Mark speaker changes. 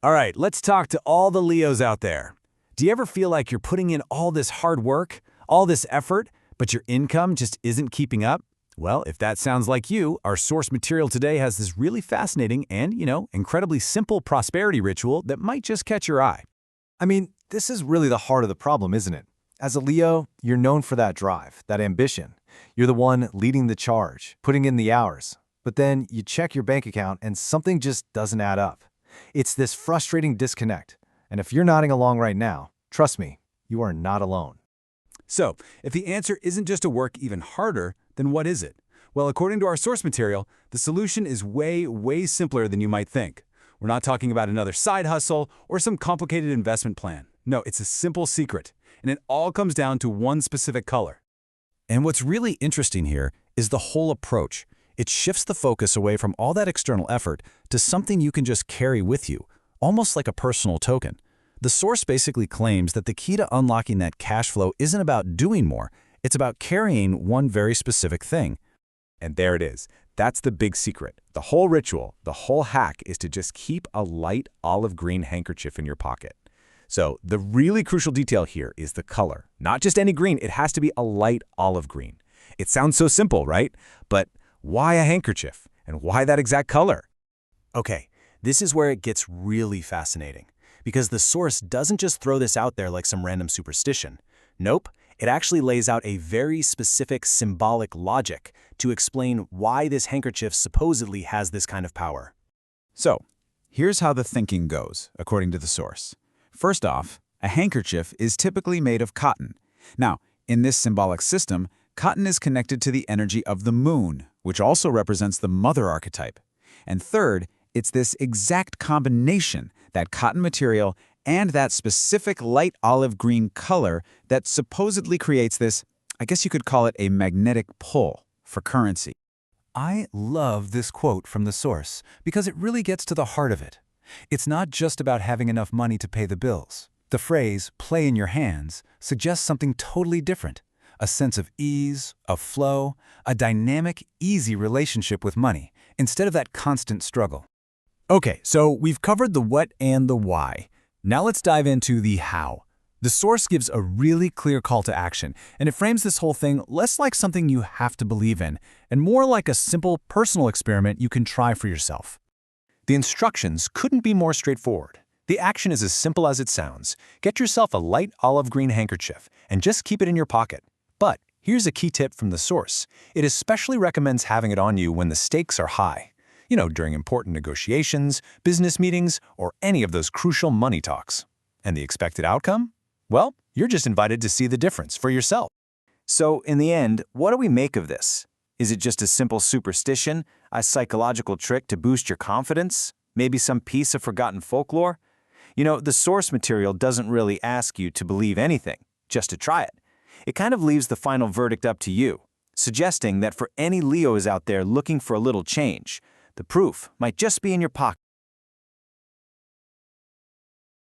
Speaker 1: All right, let's talk to all the Leos out there. Do you ever feel like you're putting in all this hard work, all this effort, but your income just isn't keeping up? Well, if that sounds like you, our source material today has this really fascinating and, incredibly simple prosperity ritual that might just catch your eye.
Speaker 2: I mean, this is really the heart of the problem, isn't it? As a Leo, you're known for that drive, that ambition. You're the one leading the charge, putting in the hours. But then you check your bank account and something just doesn't add up. It's this frustrating disconnect. And if you're nodding along right now, trust me, you are not alone.
Speaker 1: So, if the answer isn't just to work even harder, then what is it? Well, according to our source material, the solution is way, way simpler than you might think. We're not talking about another side hustle or some complicated investment plan. No, it's a simple secret, and it all comes down to one specific color. And what's really interesting here is the whole approach. It shifts the focus away from all that external effort to something you can just carry with you, almost like a personal token. The source basically claims that the key to unlocking that cash flow isn't about doing more, it's about carrying one very specific thing. And there it is. That's the big secret. The whole ritual, the whole hack is to just keep a light olive green handkerchief in your pocket. So the really crucial detail here is the color. Not just any green, it has to be a light olive green. It sounds so simple, right? But why a handkerchief? And why that exact color? Okay, this is where it gets really fascinating. Because the source doesn't just throw this out there like some random superstition. Nope, it actually lays out a very specific symbolic logic to explain why this handkerchief supposedly has this kind of power.
Speaker 3: So, here's how the thinking goes, according to the source. First off, a handkerchief is typically made of cotton. Now, in this symbolic system, cotton is connected to the energy of the moon, which also represents the mother archetype. And third, it's this exact combination, that cotton material and that specific light olive green color that supposedly creates this, I guess you could call it a magnetic pull for currency.
Speaker 4: I love this quote from the source because it really gets to the heart of it. It's not just about having enough money to pay the bills. The phrase, play in your hands, suggests something totally different. A sense of ease, of flow, a dynamic, easy relationship with money, instead of that constant struggle.
Speaker 1: Okay, so we've covered the what and the why. Now let's dive into the how. The source gives a really clear call to action, and it frames this whole thing less like something you have to believe in, and more like a simple personal experiment you can try for yourself.
Speaker 2: The instructions couldn't be more straightforward. The action is as simple as it sounds. Get yourself a light olive green handkerchief and just keep it in your pocket. But here's a key tip from the source. It especially recommends having it on you when the stakes are high. During important negotiations, business meetings, or any of those crucial money talks. And the expected outcome? Well, you're just invited to see the difference for yourself.
Speaker 5: So, in the end, what do we make of this? Is it just a simple superstition, a psychological trick to boost your confidence? Maybe some piece of forgotten folklore? The source material doesn't really ask you to believe anything, just to try it. It kind of leaves the final verdict up to you, suggesting that for any Leos out there looking for a little change, the proof might just be in your pocket.